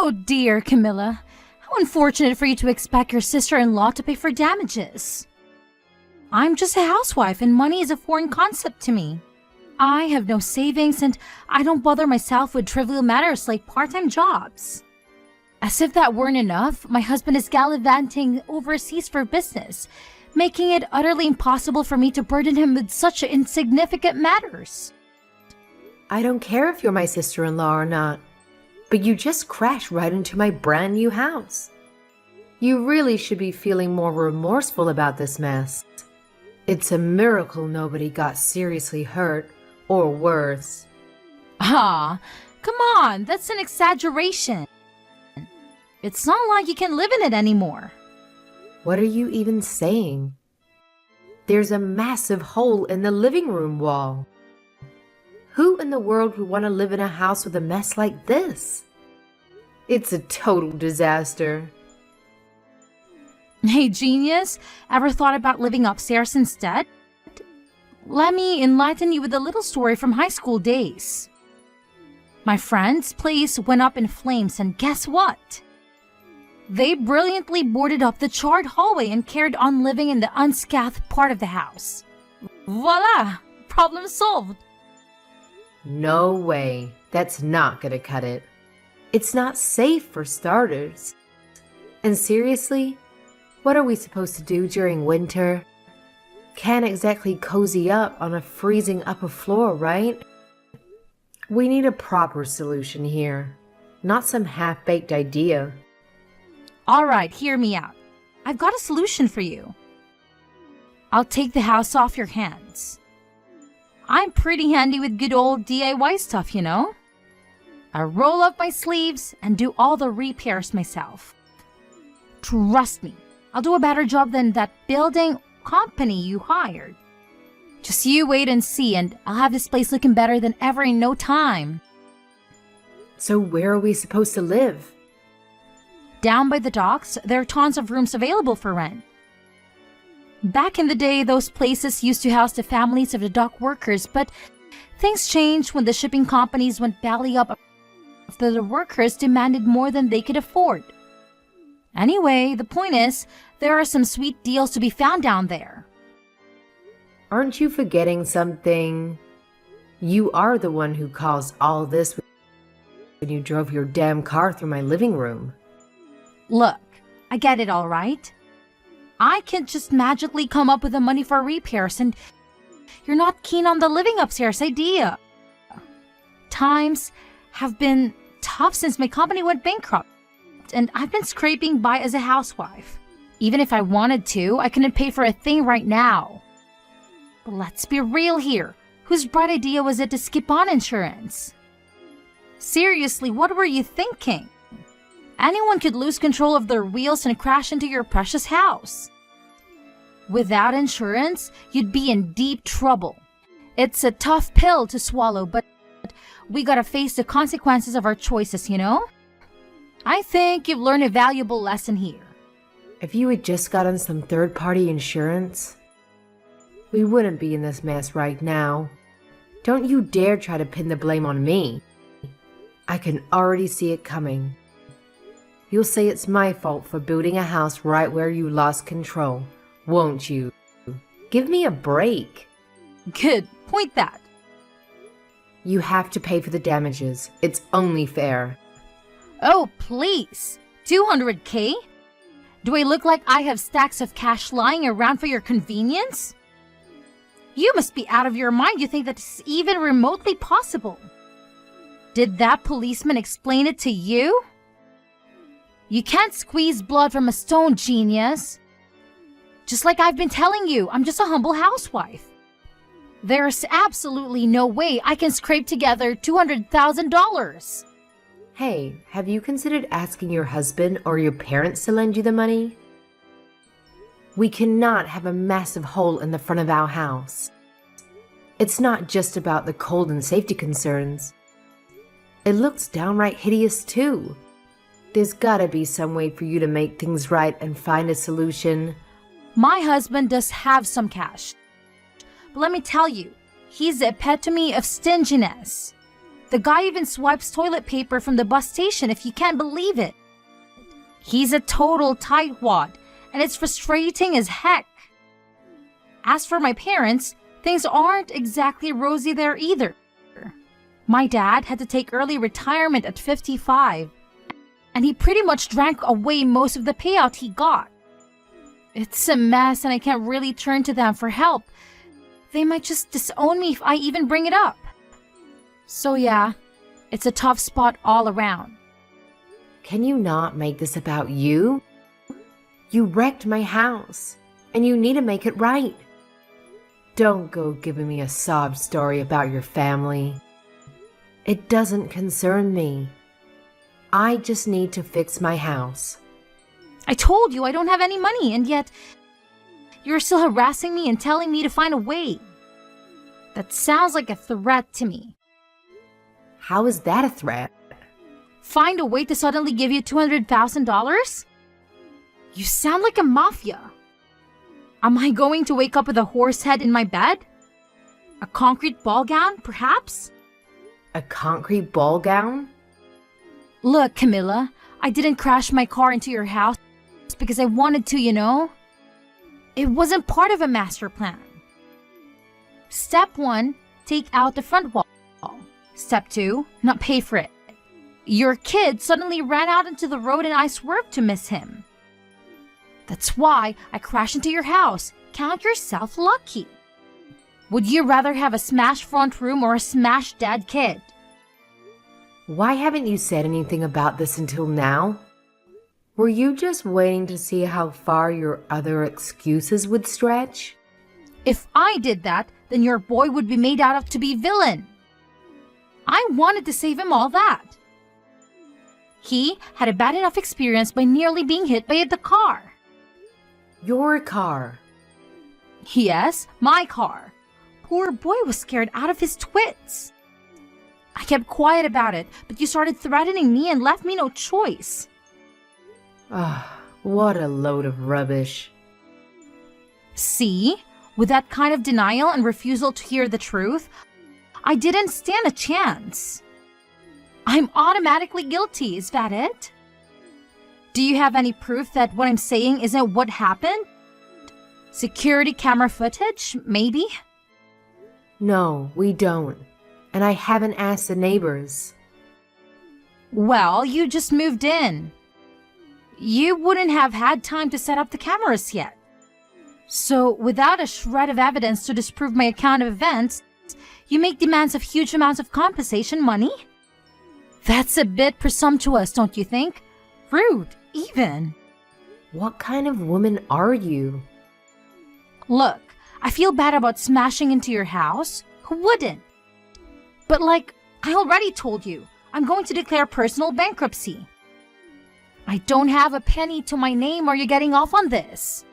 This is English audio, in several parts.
Oh dear, Camilla. How unfortunate for you to expect your sister-in-law to pay for damages. I'm just a housewife and money is a foreign concept to me. I have no savings and I don't bother myself with trivial matters like part-time jobs. As if that weren't enough, my husband is gallivanting overseas for business, making it utterly impossible for me to burden him with such insignificant matters. I don't care if you're my sister-in-law or not, but you just crashed right into my brand new house. You really should be feeling more remorseful about this mess. It's a miracle nobody got seriously hurt, or worse. Ah, come on, that's an exaggeration. It's not like you can live in it anymore. What are you even saying? There's a massive hole in the living room wall. Who in the world would want to live in a house with a mess like this? It's a total disaster. Hey, genius, ever thought about living upstairs instead? Let me enlighten you with a little story from high school days. My friend's place went up in flames, and guess what? They brilliantly boarded up the charred hallway and carried on living in the unscathed part of the house. Voila! Problem solved. No way. That's not gonna cut it. It's not safe for starters. And seriously, what are we supposed to do during winter? Can't exactly cozy up on a freezing upper floor, right? We need a proper solution here, not some half-baked idea. All right, hear me out. I've got a solution for you. I'll take the house off your hands. I'm pretty handy with good old DIY stuff, you know? I roll up my sleeves and do all the repairs myself. Trust me, I'll do a better job than that building company you hired. Just you wait and see, and I'll have this place looking better than ever in no time. So where are we supposed to live? Down by the docks, there are tons of rooms available for rent. Back in the day, those places used to house the families of the dock workers, but things changed when the shipping companies went belly up after the workers demanded more than they could afford. Anyway, the point is, there are some sweet deals to be found down there. Aren't you forgetting something? You are the one who caused all this when you drove your damn car through my living room. Look, I get it all right. I can't just magically come up with the money for repairs, and you're not keen on the living upstairs idea. Times have been tough since my company went bankrupt, and I've been scraping by as a housewife. Even if I wanted to, I couldn't pay for a thing right now. But let's be real here. Whose bright idea was it to skip on insurance? Seriously, what were you thinking? Anyone could lose control of their wheels and crash into your precious house. Without insurance, you'd be in deep trouble. It's a tough pill to swallow, but we gotta face the consequences of our choices, you know? I think you've learned a valuable lesson here. If you had just gotten some third-party insurance, we wouldn't be in this mess right now. Don't you dare try to pin the blame on me. I can already see it coming. You'll say it's my fault for building a house right where you lost control, won't you? Give me a break. Good, point that. You have to pay for the damages. It's only fair. Oh, please. $200K? Do I look like I have stacks of cash lying around for your convenience? You must be out of your mind. You think that's even remotely possible. Did that policeman explain it to you? You can't squeeze blood from a stone, genius. Just like I've been telling you, I'm just a humble housewife. There's absolutely no way I can scrape together $200,000. Hey, have you considered asking your husband or your parents to lend you the money? We cannot have a massive hole in the front of our house. It's not just about the cold and safety concerns. It looks downright hideous too. There's gotta be some way for you to make things right and find a solution. My husband does have some cash. But let me tell you, he's the epitome of stinginess. The guy even swipes toilet paper from the bus station, if you can't believe it. He's a total tightwad, and it's frustrating as heck. As for my parents, things aren't exactly rosy there either. My dad had to take early retirement at 55, and he pretty much drank away most of the payout he got. It's a mess, and I can't really turn to them for help. They might just disown me if I even bring it up. So yeah, it's a tough spot all around. Can you not make this about you? You wrecked my house, and you need to make it right. Don't go giving me a sob story about your family. It doesn't concern me. I just need to fix my house. I told you I don't have any money, and yet you're still harassing me and telling me to find a way. That sounds like a threat to me. How is that a threat? Find a way to suddenly give you $200,000? You sound like a mafia. Am I going to wake up with a horse head in my bed? A concrete ball gown, perhaps? A concrete ball gown? Look, Camilla, I didn't crash my car into your house because I wanted to, you know? It wasn't part of a master plan. Step 1, take out the front wall. Step 2, not pay for it. Your kid suddenly ran out into the road and I swerved to miss him. That's why I crashed into your house. Count yourself lucky. Would you rather have a smashed front room or a smashed dead kid? Why haven't you said anything about this until now? Were you just waiting to see how far your other excuses would stretch? If I did that, then your boy would be made out of to be villain. I wanted to save him all that. He had a bad enough experience by nearly being hit by the car. Your car. Yes, my car. Poor boy was scared out of his twits. I kept quiet about it, but you started threatening me and left me no choice. Ah, what a load of rubbish. See? With that kind of denial and refusal to hear the truth, I didn't stand a chance. I'm automatically guilty, is that it? Do you have any proof that what I'm saying isn't what happened? Security camera footage, maybe? No, we don't. And I haven't asked the neighbors. Well, you just moved in. You wouldn't have had time to set up the cameras yet. So, without a shred of evidence to disprove my account of events, you make demands of huge amounts of compensation money? That's a bit presumptuous, don't you think? Rude, even. What kind of woman are you? Look, I feel bad about smashing into your house. Who wouldn't? But like I already told you, I'm going to declare personal bankruptcy. I don't have a penny to my name or you're getting off on this.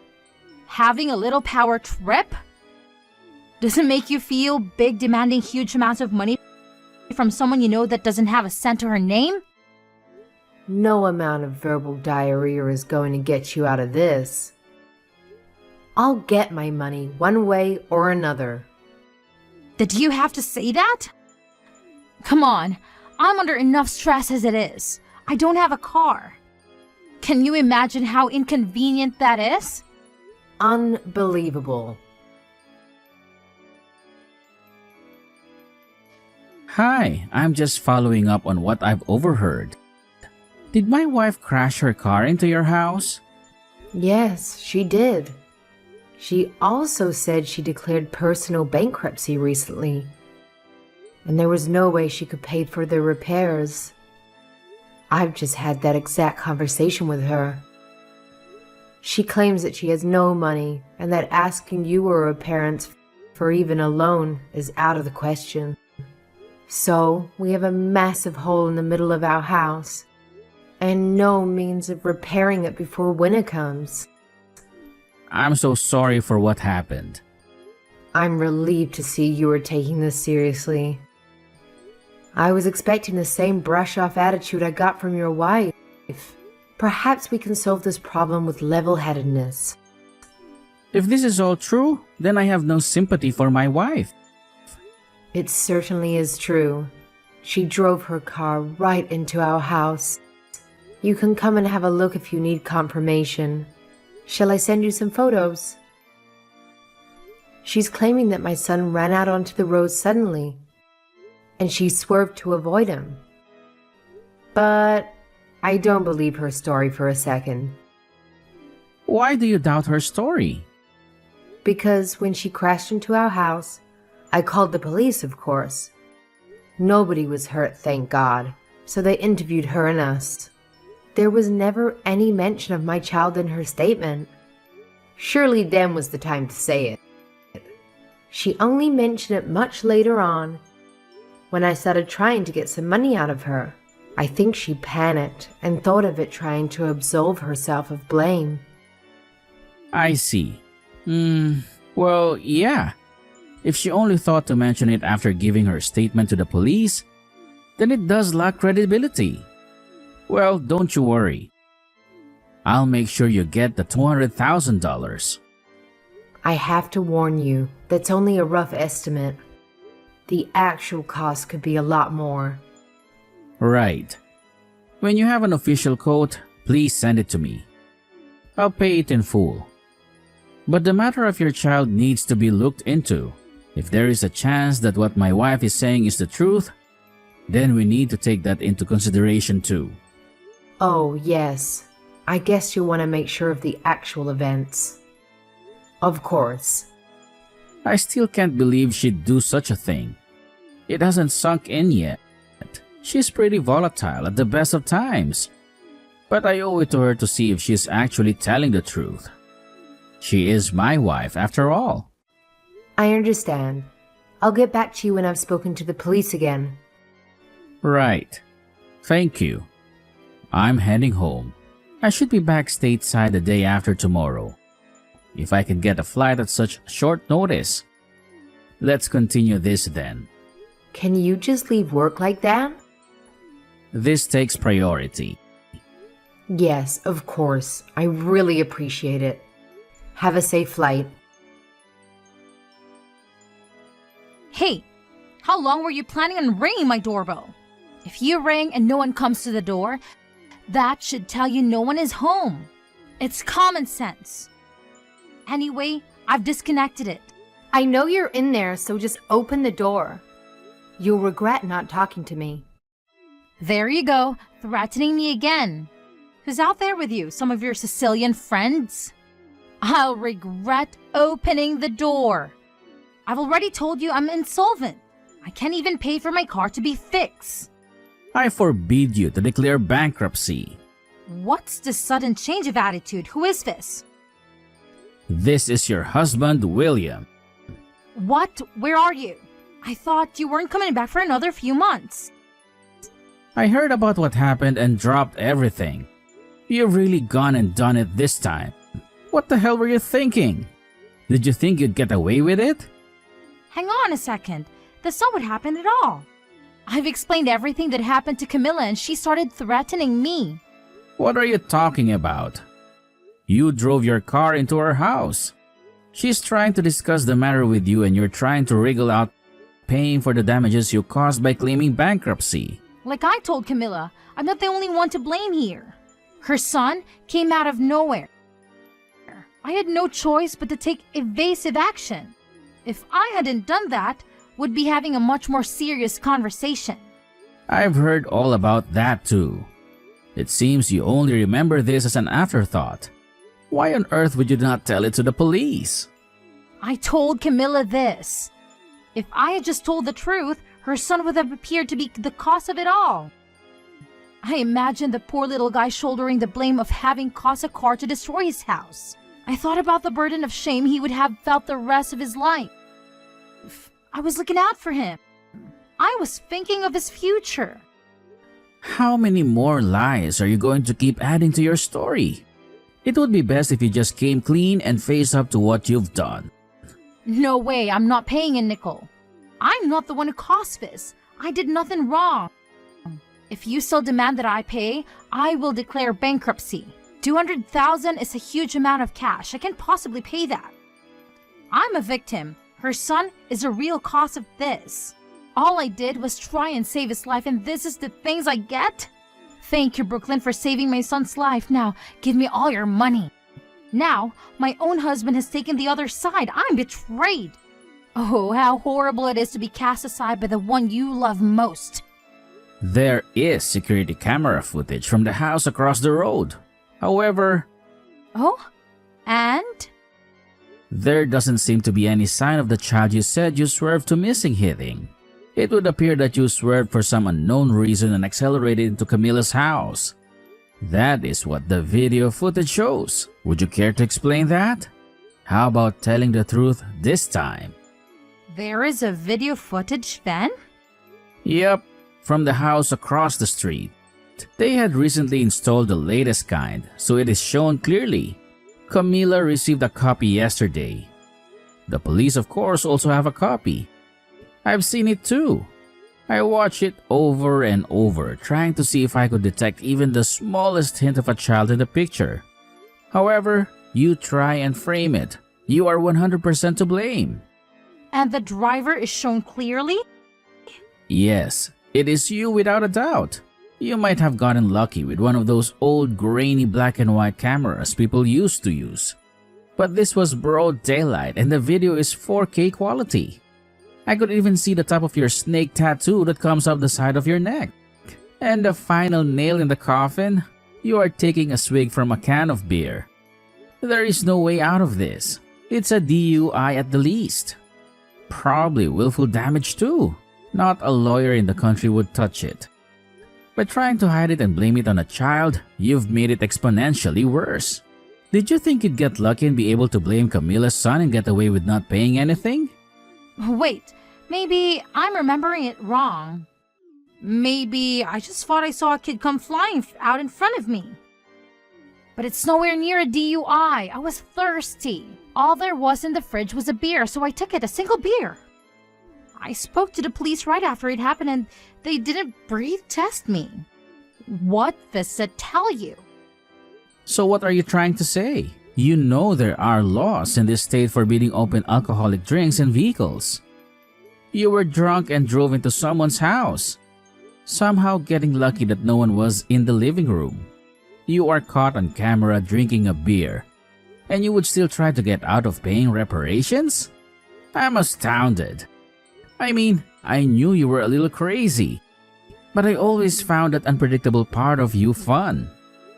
Having a little power trip? Does it make you feel big demanding huge amounts of money from someone you know that doesn't have a cent to her name? No amount of verbal diarrhea is going to get you out of this. I'll get my money one way or another. Did you have to say that? Come on, I'm under enough stress as it is. I don't have a car. Can you imagine how inconvenient that is? Unbelievable. Hi, I'm just following up on what I've overheard. Did my wife crash her car into your house? Yes, she did. She also said she declared personal bankruptcy recently, and there was no way she could pay for the repairs. I've just had that exact conversation with her. She claims that she has no money and that asking you or her parents for even a loan is out of the question. So we have a massive hole in the middle of our house and no means of repairing it before winter comes. I'm so sorry for what happened. I'm relieved to see you are taking this seriously. I was expecting the same brush-off attitude I got from your wife. Perhaps we can solve this problem with level-headedness. If this is all true, then I have no sympathy for my wife. It certainly is true. She drove her car right into our house. You can come and have a look if you need confirmation. Shall I send you some photos? She's claiming that my son ran out onto the road suddenly, and she swerved to avoid him. But I don't believe her story for a second. Why do you doubt her story? Because when she crashed into our house, I called the police, of course. Nobody was hurt, thank God, so they interviewed her and us. There was never any mention of my child in her statement. Surely then was the time to say it. She only mentioned it much later on, when I started trying to get some money out of her. I think she panicked and thought of it trying to absolve herself of blame. I see. Well, yeah. If she only thought to mention it after giving her statement to the police, then it does lack credibility. Well, don't you worry. I'll make sure you get the $200,000. I have to warn you, that's only a rough estimate. The actual cost could be a lot more. Right. When you have an official quote, please send it to me. I'll pay it in full. But the matter of your child needs to be looked into. If there is a chance that what my wife is saying is the truth, then we need to take that into consideration too. Oh, yes. I guess you want to make sure of the actual events. Of course. I still can't believe she'd do such a thing. It hasn't sunk in yet. She's pretty volatile at the best of times. But I owe it to her to see if she's actually telling the truth. She is my wife after all. I understand. I'll get back to you when I've spoken to the police again. Right. Thank you. I'm heading home. I should be back stateside the day after tomorrow. If I can get a flight at such short notice. Let's continue this then. Can you just leave work like that? This takes priority. Yes, of course. I really appreciate it. Have a safe flight. Hey, how long were you planning on ringing my doorbell? If you ring and no one comes to the door, that should tell you no one is home. It's common sense. Anyway, I've disconnected it. I know you're in there, so just open the door. You'll regret not talking to me. There you go, threatening me again. Who's out there with you? Some of your Sicilian friends? I'll regret opening the door. I've already told you I'm insolvent. I can't even pay for my car to be fixed. I forbid you to declare bankruptcy. What's this sudden change of attitude? Who is this? This is your husband, William. What? Where are you? I thought you weren't coming back for another few months. I heard about what happened and dropped everything. You've really gone and done it this time. What the hell were you thinking? Did you think you'd get away with it? Hang on a second. That's not what happened at all. I've explained everything that happened to Camilla and she started threatening me. What are you talking about? You drove your car into her house. She's trying to discuss the matter with you and you're trying to wriggle out paying for the damages you caused by claiming bankruptcy. Like I told Camilla, I'm not the only one to blame here. Her son came out of nowhere. I had no choice but to take evasive action. If I hadn't done that, we'd be having a much more serious conversation. I've heard all about that too. It seems you only remember this as an afterthought. Why on earth would you not tell it to the police? I told Camilla this. If I had just told the truth, her son would have appeared to be the cause of it all. I imagined the poor little guy shouldering the blame of having caused a car to destroy his house. I thought about the burden of shame he would have felt the rest of his life. I was looking out for him. I was thinking of his future. How many more lies are you going to keep adding to your story? It would be best if you just came clean and face up to what you've done. No way, I'm not paying a nickel. I'm not the one who caused this. I did nothing wrong. If you still demand that I pay, I will declare bankruptcy. $200,000 is a huge amount of cash. I can't possibly pay that. I'm a victim. Her son is a real cause of this. All I did was try and save his life, and this is the things I get? Thank you, Brooklyn, for saving my son's life. Now, give me all your money. Now, my own husband has taken the other side. I'm betrayed. Oh, how horrible it is to be cast aside by the one you love most. There is security camera footage from the house across the road. However, Oh? And? there doesn't seem to be any sign of the child you said you swerved to missing hitting. It would appear that you swerved for some unknown reason and accelerated into Camila's house. That is what the video footage shows. Would you care to explain that? How about telling the truth this time? There is a video footage then? Yep, from the house across the street. They had recently installed the latest kind, so it is shown clearly. Camila received a copy yesterday. The police, of course, also have a copy. I've seen it too. I watched it over and over, trying to see if I could detect even the smallest hint of a child in the picture. However, you try and frame it. You are 100% to blame. And the driver is shown clearly? Yes, it is you without a doubt. You might have gotten lucky with one of those old grainy black and white cameras people used to use. But this was broad daylight and the video is 4K quality. I could even see the top of your snake tattoo that comes up the side of your neck. And the final nail in the coffin, you are taking a swig from a can of beer. There is no way out of this. It's a DUI at the least. Probably willful damage too. Not a lawyer in the country would touch it. By trying to hide it and blame it on a child, you've made it exponentially worse. Did you think you'd get lucky and be able to blame Camila's son and get away with not paying anything? Wait, maybe I'm remembering it wrong. Maybe I just thought I saw a kid come flying out in front of me. But it's nowhere near a DUI. I was thirsty. All there was in the fridge was a beer, so I took it, a single beer. I spoke to the police right after it happened and they didn't breathe test me. What does that tell you? So what are you trying to say? You know there are laws in this state forbidding open alcoholic drinks in vehicles. You were drunk and drove into someone's house, somehow getting lucky that no one was in the living room. You are caught on camera drinking a beer, and you would still try to get out of paying reparations? I'm astounded. I mean, I knew you were a little crazy, but I always found that unpredictable part of you fun.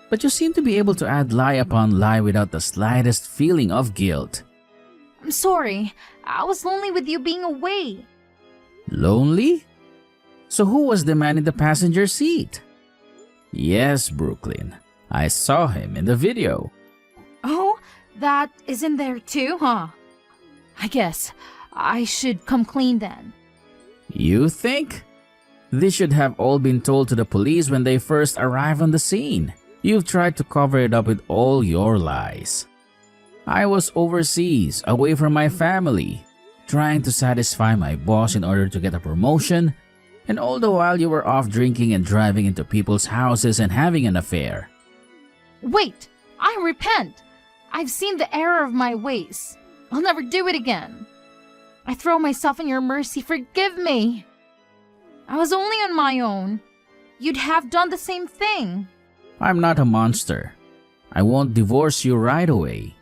But you seem to be able to add lie upon lie without the slightest feeling of guilt. I'm sorry. I was lonely with you being away. Lonely? So who was the man in the passenger seat? Yes, Brooklyn. I saw him in the video. Oh, that is in there too, huh? I guess I should come clean then. You think? This should have all been told to the police when they first arrived on the scene. You've tried to cover it up with all your lies. I was overseas, away from my family, trying to satisfy my boss in order to get a promotion, and all the while you were off drinking and driving into people's houses and having an affair. Wait, I repent. I've seen the error of my ways. I'll never do it again. I throw myself in your mercy. Forgive me. I was only on my own. You'd have done the same thing. I'm not a monster. I won't divorce you right away.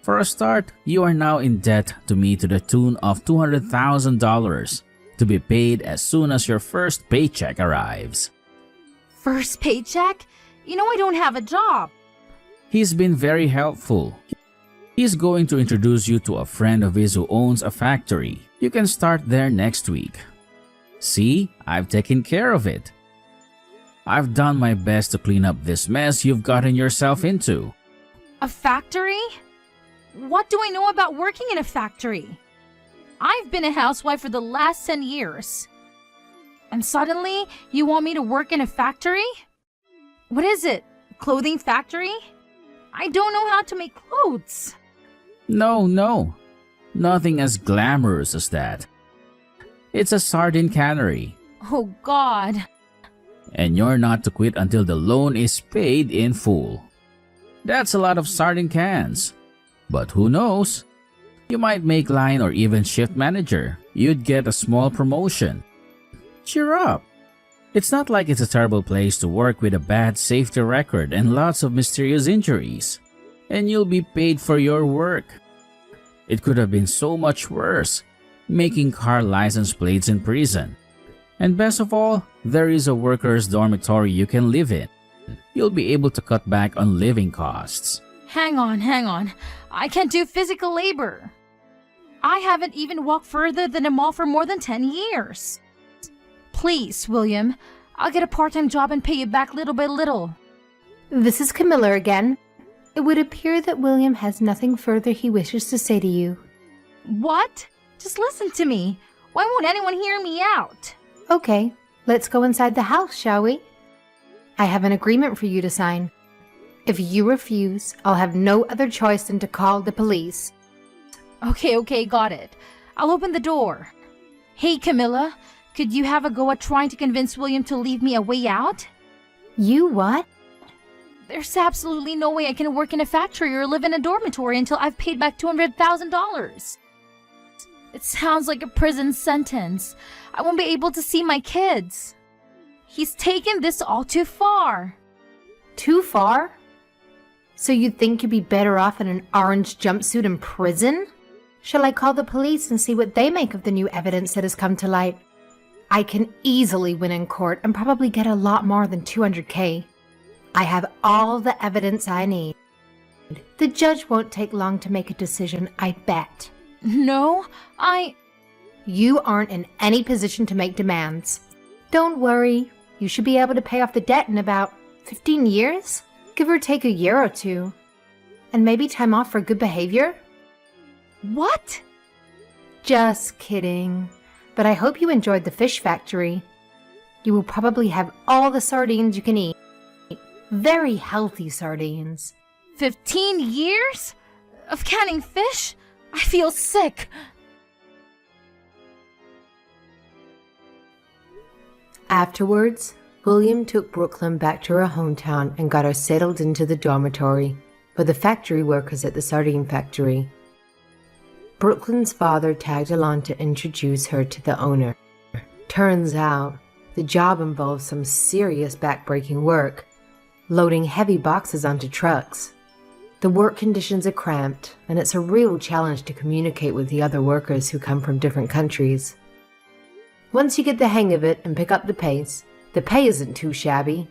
For a start, you are now in debt to me to the tune of $200,000 to be paid as soon as your first paycheck arrives. First paycheck? You know I don't have a job. He's been very helpful. He's going to introduce you to a friend of his who owns a factory. You can start there next week. See, I've taken care of it. I've done my best to clean up this mess you've gotten yourself into. A factory? What do I know about working in a factory? I've been a housewife for the last 10 years. And suddenly, you want me to work in a factory? What is it? Clothing factory? I don't know how to make clothes. No. Nothing as glamorous as that. It's a sardine cannery. Oh God. And you're not to quit until the loan is paid in full. That's a lot of sardine cans. But who knows? You might make line or even shift manager. You'd get a small promotion. Cheer up. It's not like it's a terrible place to work with a bad safety record and lots of mysterious injuries. And you'll be paid for your work. It could have been so much worse, making car license plates in prison. And best of all, there is a workers' dormitory you can live in. You'll be able to cut back on living costs. Hang on. I can't do physical labor. I haven't even walked further than a mall for more than 10 years. Please, William, I'll get a part-time job and pay you back little by little. This is Camilla again. It would appear that William has nothing further he wishes to say to you. What? Just listen to me. Why won't anyone hear me out? Okay, let's go inside the house, shall we? I have an agreement for you to sign. If you refuse, I'll have no other choice than to call the police. Okay, got it. I'll open the door. Hey, Camilla, could you have a go at trying to convince William to leave me a way out? You what? There's absolutely no way I can work in a factory or live in a dormitory until I've paid back $200,000. It sounds like a prison sentence. I won't be able to see my kids. He's taken this all too far. Too far? So you think you'd be better off in an orange jumpsuit in prison? Shall I call the police and see what they make of the new evidence that has come to light? I can easily win in court and probably get a lot more than $200K. I have all the evidence I need. The judge won't take long to make a decision, I bet. No, You aren't in any position to make demands. Don't worry, you should be able to pay off the debt in about 15 years? Give or take a year or two. And maybe time off for good behavior? What? Just kidding. But I hope you enjoyed the fish factory. You will probably have all the sardines you can eat. Very healthy sardines. 15 years? Of canning fish? I feel sick. Afterwards, William took Brooklyn back to her hometown and got her settled into the dormitory with the factory workers at the sardine factory. Brooklyn's father tagged along to introduce her to the owner. Turns out, the job involves some serious back-breaking work, loading heavy boxes onto trucks. The work conditions are cramped, and it's a real challenge to communicate with the other workers who come from different countries. Once you get the hang of it and pick up the pace, the pay isn't too shabby.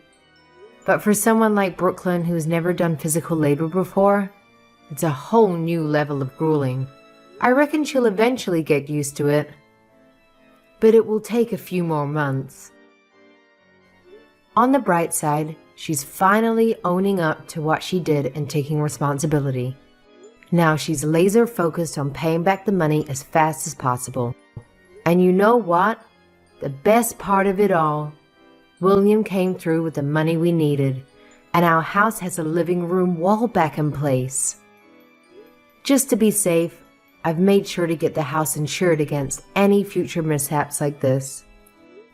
But for someone like Brooklyn who's never done physical labor before, it's a whole new level of grueling. I reckon she'll eventually get used to it, but it will take a few more months. On the bright side, she's finally owning up to what she did and taking responsibility. Now she's laser focused on paying back the money as fast as possible. And you know what? The best part of it all, William came through with the money we needed, and our house has a living room wall back in place. Just to be safe, I've made sure to get the house insured against any future mishaps like this.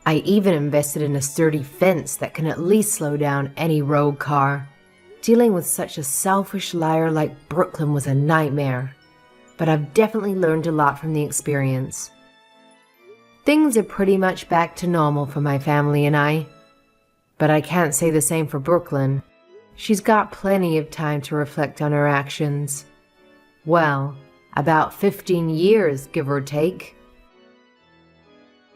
I even invested in a sturdy fence that can at least slow down any rogue car. Dealing with such a selfish liar like Brooklyn was a nightmare, but I've definitely learned a lot from the experience. Things are pretty much back to normal for my family and I, but I can't say the same for Brooklyn. She's got plenty of time to reflect on her actions. Well, about 15 years, give or take.